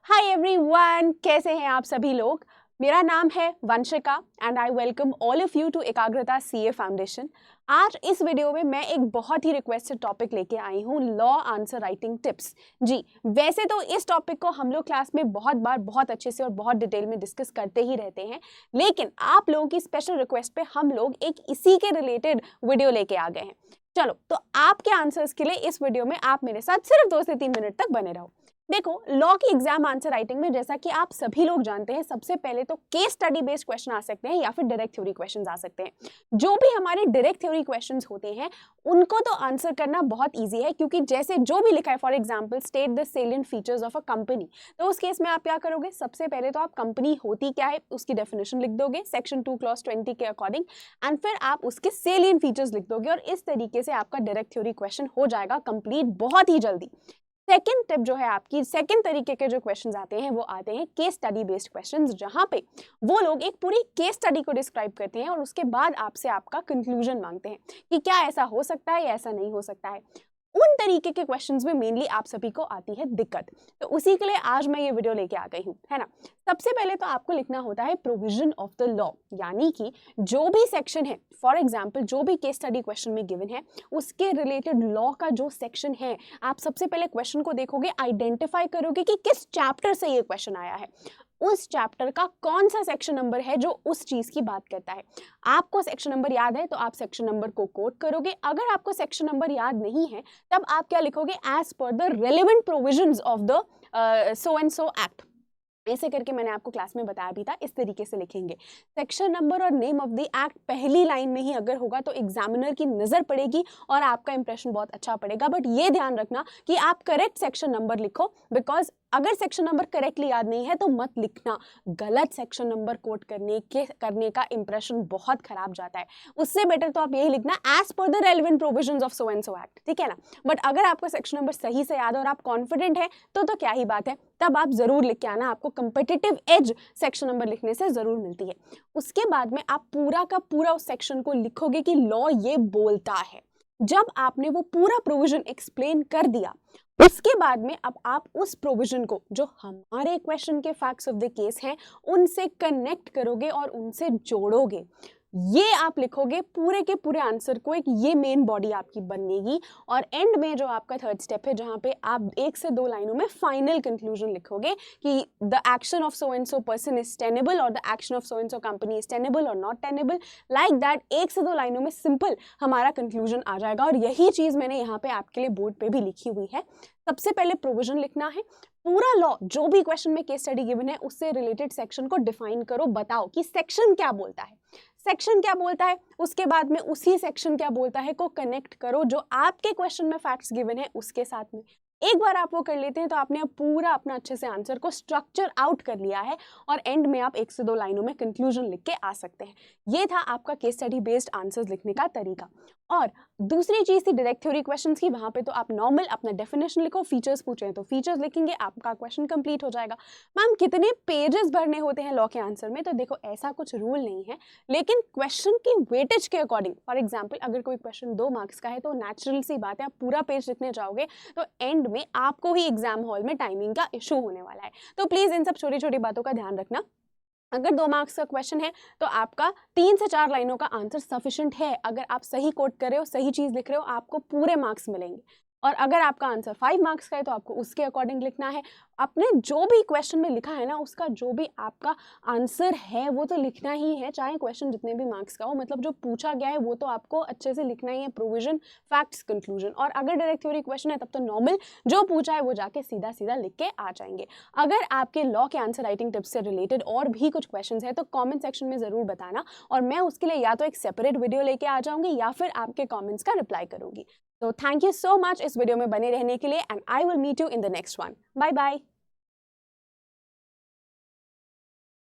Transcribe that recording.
Hi everyone, कैसे हैं आप सभी लोग। मेरा नाम है Vanshika and I welcome all of you to Ekagrata CA foundation. आज इस वीडियो में मैं एक बहुत ही रिक्वेस्टेड टॉपिक लेके आई हूँ, लॉ आंसर राइटिंग टिप्स। जी, वैसे तो इस टॉपिक को हम लोग क्लास में बहुत बार बहुत अच्छे से और बहुत डिटेल में डिस्कस करते ही रहते हैं, लेकिन आप लोगों की स्पेशल रिक्वेस्ट पे हम लोग एक इसी के रिलेटेड वीडियो लेके आ गए हैं। चलो, तो आपके आंसर्स के लिए इस वीडियो में आप मेरे साथ सिर्फ 2 से 3 मिनट तक बने रहो। देखो, लॉ की एग्जाम आंसर राइटिंग में जैसा कि आप सभी लोग जानते हैं, सबसे पहले तो केस स्टडी बेस्ड क्वेश्चन आ सकते हैं या फिर डायरेक्ट थ्योरी क्वेश्चंस आ सकते हैं। जो भी हमारे डायरेक्ट थ्योरी क्वेश्चंस होते हैं उनको तो आंसर करना बहुत इजी है, क्योंकि जैसे जो भी लिखा है, for example state the salient features of a company, तो उस केस में आप क्या करोगे, सबसे पहले तो आप कंपनी होती क्या है उसकी डेफिनेशन लिख दोगे सेक्शन 2 क्लॉज 20 के अकॉर्डिंग, एंड फिर आप उसके सेलिएंट फीचर्स लिख दोगे और इस तरीके से आपका डायरेक्ट थ्योरी क्वेश्चन हो जाएगा कंप्लीट बहुत ही जल्दी। सेकेंड टिप जो है आपकी, सेकेंड तरीके के जो क्वेश्चंस आते हैं वो आते हैं केस स्टडी बेस्ड क्वेश्चंस, जहां पे वो लोग एक पूरी केस स्टडी को डिस्क्राइब करते हैं और उसके बाद आपसे आपका कंक्लूजन मांगते हैं कि क्या ऐसा हो सकता है या ऐसा नहीं हो सकता है। उन तरीके के क्वेश्चंस में मेनली आप सभी को आती है दिक्कत, तो उसी के लिए आज मैं ये वीडियो लेके आ गई हूँ, है ना। सबसे पहले तो आपको लिखना होता है प्रोविजन ऑफ द लॉ, यानी कि जो भी सेक्शन है, फॉर एग्जांपल जो भी केस स्टडी क्वेश्चन में गिवन है उसके रिलेटेड लॉ का जो सेक्शन है, आप सबसे पहले क्वेश्चन को देखोगे, आइडेंटिफाई करोगे कि किस चैप्टर से ये क्वेश्चन आया है, उस चैप्टर का कौन सा सेक्शन नंबर है जो उस चीज की बात करता है। आपको सेक्शन नंबर याद है तो आप सेक्शन नंबर को कोट करोगे, अगर आपको सेक्शन नंबर याद नहीं है तब आप क्या लिखोगे, as per the relevant provisions of the so and so act. ऐसे करके मैंने आपको क्लास में बताया भी था, इस तरीके से लिखेंगे। सेक्शन नंबर और नेम ऑफ द एक्ट पहली लाइन में ही अगर होगा तो एग्जामिनर की नजर पड़ेगी और आपका इंप्रेशन बहुत अच्छा पड़ेगा, बट ये ध्यान रखना कि आप करेक्ट सेक्शन नंबर लिखो, बिकॉज अगर सेक्शन नंबर करेक्टली याद नहीं है तो मत लिखना, गलत सेक्शन नंबर कोट करने का इंप्रेशन बहुत खराब जाता है। उससे बेटर तो आप यही लिखना, as per the relevant provisions of so and so act, ठीक है ना। बट अगर आपको सेक्शन नंबर सही से याद है और आप कॉन्फिडेंट है तो क्या ही बात है, तब आप जरूर लिख के आना, आपको कंपेटिटिव एज सेक्शन नंबर लिखने से जरूर मिलती है। उसके बाद में आप पूरा का पूरा उस सेक्शन को लिखोगे कि लॉ ये बोलता है। जब आपने वो पूरा प्रोविजन एक्सप्लेन कर दिया, उसके बाद में अब आप उस प्रोविजन को जो हमारे क्वेश्चन के फैक्ट्स ऑफ द केस हैं उनसे कनेक्ट करोगे और उनसे जोड़ोगे। ये आप लिखोगे पूरे के पूरे आंसर को, एक ये मेन बॉडी आपकी बनेगी। और एंड में जो आपका थर्ड स्टेप है, जहां पे आप 1 से 2 लाइनों में फाइनल कंक्लूजन लिखोगे कि the action of so and so person is tenable और the action of so and so company is tenable और नॉट टेनेबल, लाइक दैट। 1 से 2 लाइनों में सिंपल हमारा कंक्लूजन आ जाएगा। और यही चीज मैंने यहाँ पे आपके लिए बोर्ड पे भी लिखी हुई है। सबसे पहले प्रोविजन लिखना है, पूरा लॉ जो भी क्वेश्चन में केस स्टडी गिवन है उससे रिलेटेड सेक्शन को डिफाइन करो, बताओ कि सेक्शन क्या बोलता है, सेक्शन क्या बोलता है, उसके बाद में उसी सेक्शन क्या बोलता है को कनेक्ट करो जो आपके क्वेश्चन में फैक्ट्स गिवन है उसके साथ में। एक बार आप वो कर लेते हैं तो आपने पूरा अपना अच्छे से आंसर को स्ट्रक्चर आउट कर लिया है और एंड में आप 1 से 2 लाइनों में कंक्लूजन लिख के आ सकते हैं। ये था आपका केस स्टडी बेस्ड आंसर्स लिखने का तरीका। और दूसरी चीज थी डायरेक्ट थ्योरी क्वेश्चंस की, वहां पे तो आप नॉर्मल अपना डेफिनेशन लिखो, फीचर्स पूछे हैं तो फीचर्स लिखेंगे, आपका क्वेश्चन कंप्लीट हो जाएगा। मैम कितने पेजेस भरने होते हैं लॉ के आंसर में, तो देखो ऐसा कुछ रूल नहीं है, लेकिन क्वेश्चन की वेटेज के अकॉर्डिंग, फॉर एग्जाम्पल अगर कोई क्वेश्चन 2 मार्क्स का है तो नेचुरल सी बात है आप पूरा पेज लिखने जाओगे तो एंड में आपको ही एग्जाम हॉल में टाइमिंग का इशू होने वाला है। तो प्लीज इन सब छोटी छोटी बातों का ध्यान रखना। अगर 2 मार्क्स का क्वेश्चन है तो आपका 3 से 4 लाइनों का आंसर सफिशिएंट है। अगर आप सही कोट कर रहे हो, सही चीज लिख रहे हो, आपको पूरे मार्क्स मिलेंगे। और अगर आपका आंसर 5 मार्क्स का है तो आपको उसके अकॉर्डिंग लिखना है। आपने जो भी क्वेश्चन में लिखा है ना, उसका जो भी आपका आंसर है वो तो लिखना ही है, चाहे क्वेश्चन जितने भी मार्क्स का हो, मतलब जो पूछा गया है वो तो आपको अच्छे से लिखना ही है, प्रोविजन, फैक्ट्स, कंक्लूजन। और अगर डायरेक्ट थ्योरी क्वेश्चन है तब तो नॉर्मल जो पूछा है वो जाके सीधा सीधा लिख के आ जाएंगे। अगर आपके लॉ के आंसर राइटिंग टिप्स से रिलेटेड और भी कुछ क्वेश्चन है तो कॉमेंट सेक्शन में जरूर बताना, और मैं उसके लिए या तो एक सेपरेट वीडियो लेके आ जाऊंगी या फिर आपके कॉमेंट्स का रिप्लाई करूंगी। तो थैंक यू सो मच इस वीडियो में बने रहने के लिए, and I will meet you in the next one. Bye bye.